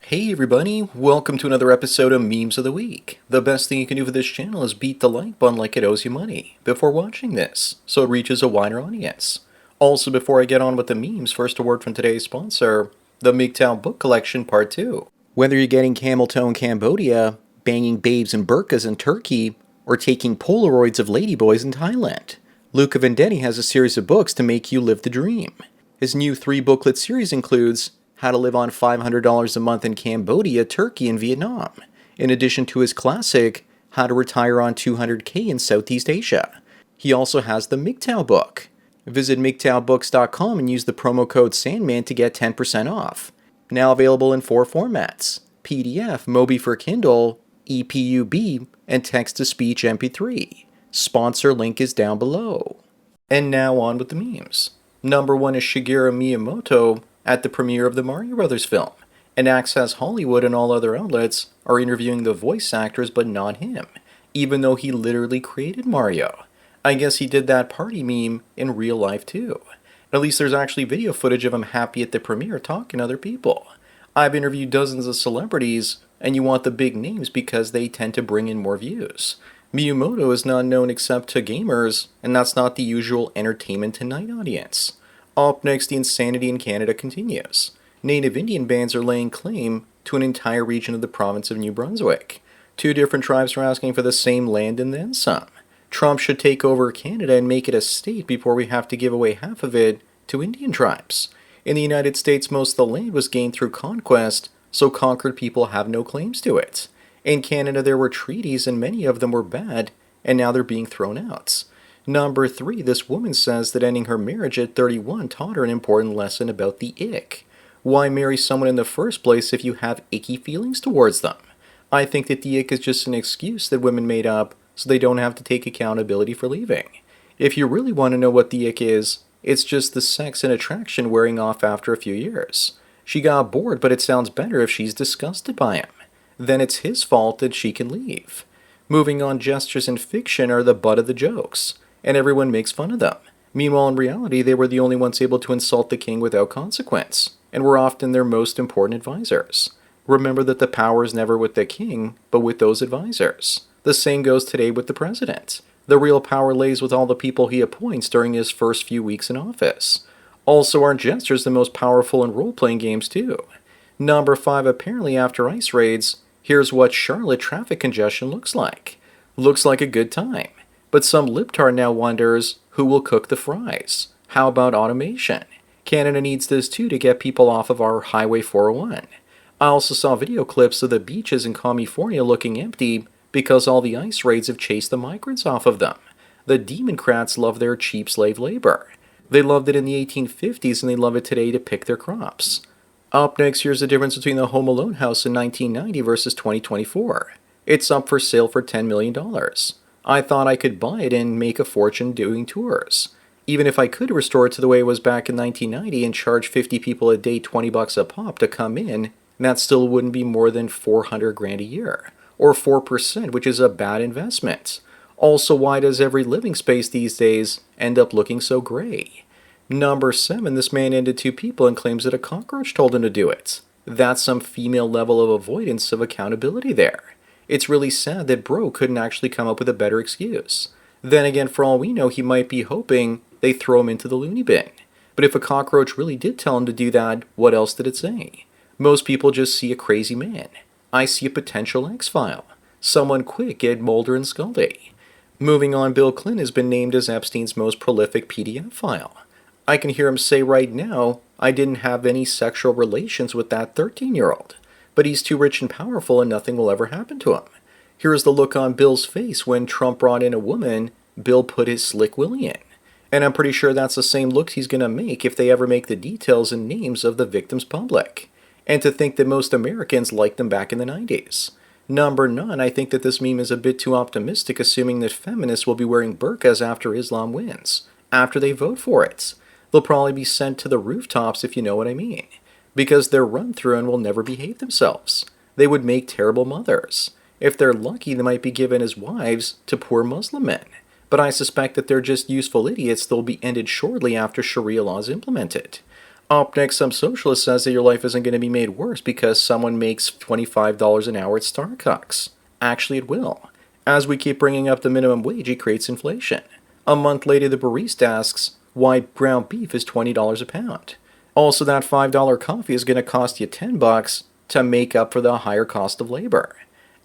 Hey everybody, welcome to another episode of Memes of the Week. The best thing you can do for this channel is beat the like button like it owes you money before watching this, so it reaches a wider audience. Also, before I get on with the memes, first a word from today's sponsor, the MGTOW Book Collection Part 2. Whether you're getting camel toe in Cambodia, banging babes in burqas in Turkey, or taking Polaroids of ladyboys in Thailand, Luca Vendetti has a series of books to make you live the dream. His new 3-booklet series includes How to Live on $500 a Month in Cambodia, Turkey, and Vietnam, in addition to his classic How to Retire on $200K in Southeast Asia. He also has the MGTOW book. Visit MGTOWbooks.com and use the promo code Sandman to get 10% off. Now available in 4 formats: PDF, Mobi for Kindle, EPUB, and text-to-speech MP3. Sponsor link is down below. And now on with the memes. Number 1 is Shigeru Miyamoto at the premiere of the Mario Brothers film, and acts as Hollywood and all other outlets are interviewing the voice actors but not him, even though he literally created Mario. I guess he did that party meme in real life too. At least there's actually video footage of him happy at the premiere talking to other people. I've interviewed dozens of celebrities, and you want the big names because they tend to bring in more views. Miyamoto is not known except to gamers, and that's not the usual Entertainment Tonight audience. Up next, the insanity in Canada continues. Native Indian bands are laying claim to an entire region of the province of New Brunswick. 2 different tribes are asking for the same land and then some. Trump should take over Canada and make it a state before we have to give away half of it to Indian tribes. In the United States, most of the land was gained through conquest, so conquered people have no claims to it. In Canada, there were treaties, and many of them were bad, and now they're being thrown out. Number 3, this woman says that ending her marriage at 31 taught her an important lesson about the ick. Why marry someone in the first place if you have icky feelings towards them? I think that the ick is just an excuse that women made up so they don't have to take accountability for leaving. If you really want to know what the ick is, it's just the sex and attraction wearing off after a few years. She got bored, but it sounds better if she's disgusted by him. Then it's his fault that she can leave. Moving on, gestures in fiction are the butt of the jokes, and everyone makes fun of them. Meanwhile, in reality, they were the only ones able to insult the king without consequence, and were often their most important advisors. Remember that the power is never with the king, but with those advisors. The same goes today with the president. The real power lays with all the people he appoints during his first few weeks in office. Also, aren't gestures the most powerful in role-playing games too? Number 5, apparently after ice raids, here's what Charlotte traffic congestion looks like. Looks like a good time. But some libtard now wonders who will cook the fries. How about automation? Canada needs this too to get people off of our Highway 401. I also saw video clips of the beaches in California looking empty because all the ice raids have chased the migrants off of them. The Democrats love their cheap slave labor. They loved it in the 1850s and they love it today to pick their crops. Up next, here's the difference between the Home Alone house in 1990 versus 2024. It's up for sale for $10 million. I thought I could buy it and make a fortune doing tours. Even if I could restore it to the way it was back in 1990 and charge 50 people a day $20 a pop to come in, that still wouldn't be more than $400,000 a year, or 4%, which is a bad investment. Also, why does every living space these days end up looking so gray? Number 7, this man ended 2 people and claims that a cockroach told him to do it. That's some female level of avoidance of accountability there. It's really sad that bro couldn't actually come up with a better excuse. Then again, for all we know, he might be hoping they throw him into the loony bin. But if a cockroach really did tell him to do that, what else did it say? Most people just see a crazy man. I see a potential X-file. Someone quick at Mulder and Scully. Moving on, Bill Clinton has been named as Epstein's most prolific PDF file. I can hear him say right now, I didn't have any sexual relations with that 13-year-old. But he's too rich and powerful and nothing will ever happen to him. Here's the look on Bill's face when Trump brought in a woman Bill put his slick willy in. And I'm pretty sure that's the same look he's going to make if they ever make the details and names of the victims public. And to think that most Americans liked them back in the 90s. Number 9, I think that this meme is a bit too optimistic, assuming that feminists will be wearing burqas after Islam wins, after they vote for it. They'll probably be sent to the rooftops, if you know what I mean, because they're run through and will never behave themselves. They would make terrible mothers. If they're lucky, they might be given as wives to poor Muslim men. But I suspect that they're just useful idiots that will be ended shortly after Sharia law is implemented. Up next, some socialist says that your life isn't going to be made worse because someone makes $25 an hour at Starbucks. Actually, it will. As we keep bringing up the minimum wage, it creates inflation. A month later, the barista asks why ground beef is $20 a pound. Also, that $5 coffee is going to cost you $10 to make up for the higher cost of labor.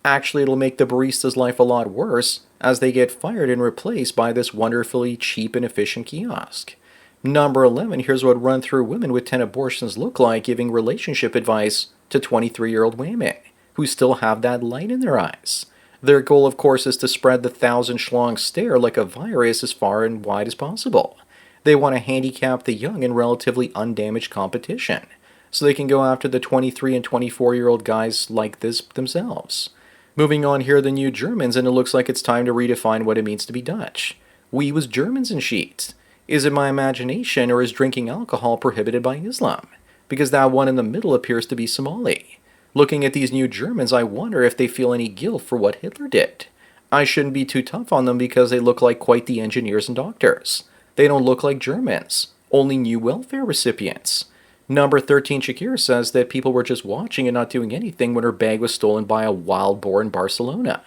Actually, it'll make the barista's life a lot worse as they get fired and replaced by this wonderfully cheap and efficient kiosk. Number 11, here's what run through women with 10 abortions look like giving relationship advice to 23-year-old women who still have that light in their eyes. Their goal, of course, is to spread the thousand schlong stare like a virus as far and wide as possible. They want to handicap the young in relatively undamaged competition, so they can go after the 23 and 24-year-old guys like this themselves. Moving on, here are the new Germans, and it looks like it's time to redefine what it means to be Dutch. We was Germans in sheets. Is it my imagination, or is drinking alcohol prohibited by Islam? Because that one in the middle appears to be Somali. Looking at these new Germans, I wonder if they feel any guilt for what Hitler did. I shouldn't be too tough on them because they look like quite the engineers and doctors. They don't look like Germans, only new welfare recipients. Number 13, Shakira says that people were just watching and not doing anything when her bag was stolen by a wild boar in Barcelona.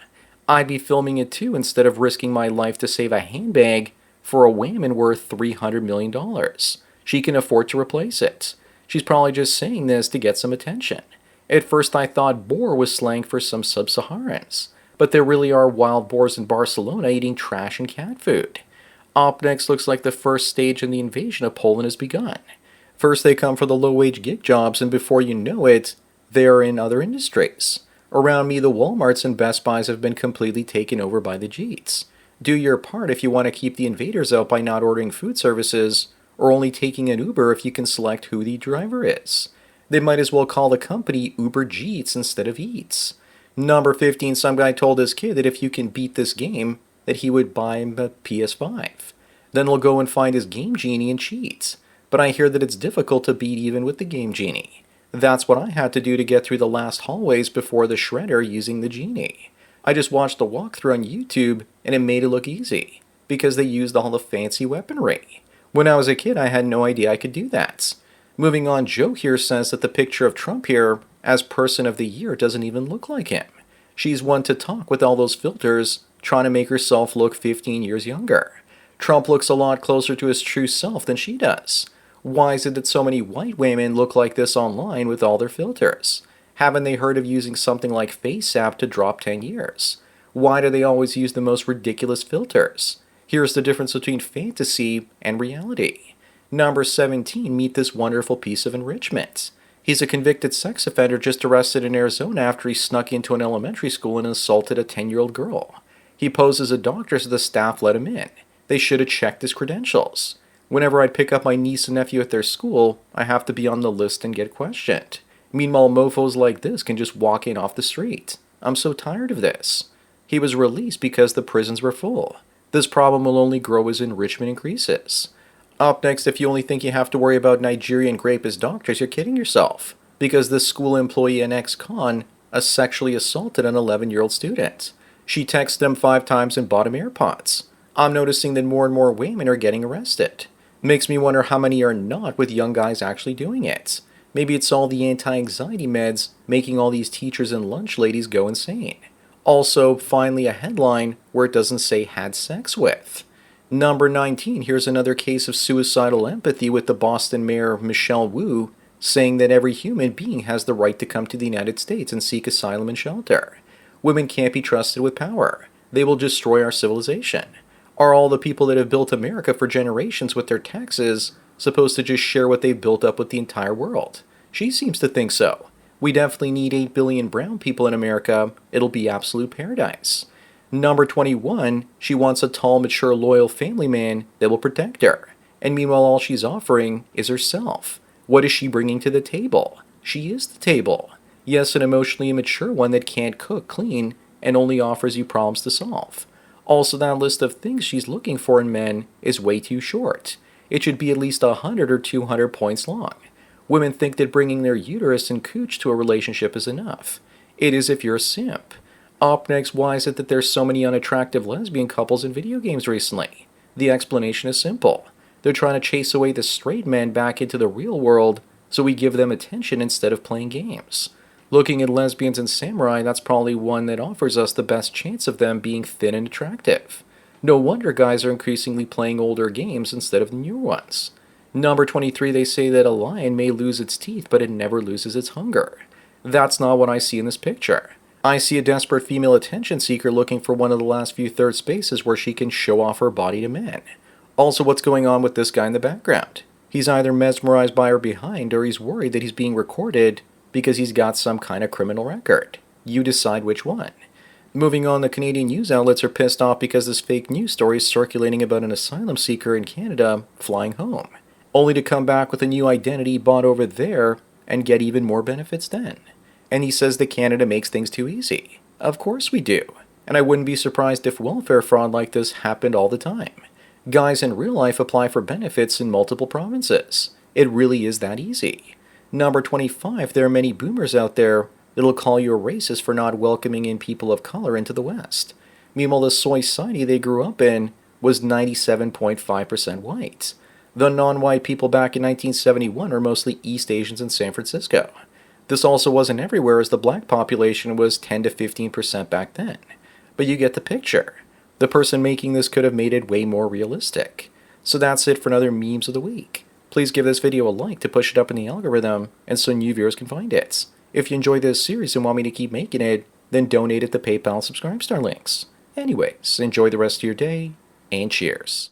I'd be filming it too instead of risking my life to save a handbag for a woman worth $300 million. She can afford to replace it. She's probably just saying this to get some attention. At first I thought boar was slang for some sub-Saharans, but there really are wild boars in Barcelona eating trash and cat food. Up next looks like the first stage in the invasion of Poland has begun. First they come for the low-wage gig jobs, and before you know it, they are in other industries. Around me, the Walmarts and Best Buys have been completely taken over by the Jeets. Do your part if you want to keep the invaders out by not ordering food services, or only taking an Uber if you can select who the driver is. They might as well call the company Uber Jeets instead of Eats. Number 15, some guy told his kid that if you can beat this game, that he would buy him a PS5. Then he'll go and find his Game Genie and cheat. But I hear that it's difficult to beat even with the Game Genie. That's what I had to do to get through the last hallways before the shredder using the Genie. I just watched the walkthrough on YouTube and it made it look easy, because they used all the fancy weaponry. When I was a kid, I had no idea I could do that. Moving on, Joe here says that the picture of Trump here as Person of the Year doesn't even look like him. She's one to talk with all those filters, trying to make herself look 15 years younger. Trump looks a lot closer to his true self than she does. Why is it that so many white women look like this online with all their filters? Haven't they heard of using something like FaceApp to drop 10 years? Why do they always use the most ridiculous filters? Here's the difference between fantasy and reality. Number 17, meet this wonderful piece of enrichment. He's a convicted sex offender just arrested in Arizona after he snuck into an elementary school and assaulted a 10-year-old girl. He posed as a doctor so the staff let him in. They should have checked his credentials. Whenever I pick up my niece and nephew at their school, I have to be on the list and get questioned. Meanwhile, mofos like this can just walk in off the street. I'm so tired of this. He was released because the prisons were full. This problem will only grow as enrichment increases. Up next, if you only think you have to worry about Nigerian rapist doctors, you're kidding yourself. Because this school employee and ex-con sexually assaulted an 11-year-old student. She texted him 5 times and bought him AirPods. I'm noticing that more and more women are getting arrested. Makes me wonder how many are not, with young guys actually doing it. Maybe it's all the anti-anxiety meds making all these teachers and lunch ladies go insane. Also, finally a headline where it doesn't say had sex with. Number 19, here's another case of suicidal empathy with the Boston mayor Michelle Wu saying that every human being has the right to come to the United States and seek asylum and shelter. Women can't be trusted with power. They will destroy our civilization. Are all the people that have built America for generations with their taxes supposed to just share what they've built up with the entire world? She seems to think so. We definitely need 8 billion brown people in America. It'll be absolute paradise. Number 21, she wants a tall, mature, loyal family man that will protect her. And meanwhile, all she's offering is herself. What is she bringing to the table? She is the table. Yes, an emotionally immature one that can't cook, clean, and only offers you problems to solve. Also, that list of things she's looking for in men is way too short. It should be at least 100 or 200 points long. Women think that bringing their uterus and cooch to a relationship is enough. It is if you're a simp. Up next, why is it that there's so many unattractive lesbian couples in video games recently? The explanation is simple. They're trying to chase away the straight men back into the real world, so we give them attention instead of playing games. Looking at lesbians and samurai, that's probably one that offers us the best chance of them being thin and attractive. No wonder guys are increasingly playing older games instead of newer ones. Number 23, they say that a lion may lose its teeth, but it never loses its hunger. That's not what I see in this picture. I see a desperate female attention seeker looking for one of the last few third spaces where she can show off her body to men. Also, what's going on with this guy in the background? He's either mesmerized by her behind, or he's worried that he's being recorded because he's got some kind of criminal record. You decide which one. Moving on, the Canadian news outlets are pissed off because this fake news story is circulating about an asylum seeker in Canada flying home, only to come back with a new identity bought over there and get even more benefits then. And he says that Canada makes things too easy. Of course we do. And I wouldn't be surprised if welfare fraud like this happened all the time. Guys in real life apply for benefits in multiple provinces. It really is that easy. Number 25, there are many boomers out there that'll call you a racist for not welcoming in people of color into the West. Meanwhile, the soy society they grew up in was 97.5% white. The non-white people back in 1971 were mostly East Asians in San Francisco. This also wasn't everywhere, as the black population was 10 to 15% back then. But you get the picture. The person making this could have made it way more realistic. So that's it for another Memes of the Week. Please give this video a like to push it up in the algorithm and so new viewers can find it. If you enjoyed this series and want me to keep making it, then donate at the PayPal Subscribe Star links. Anyways, enjoy the rest of your day, and cheers.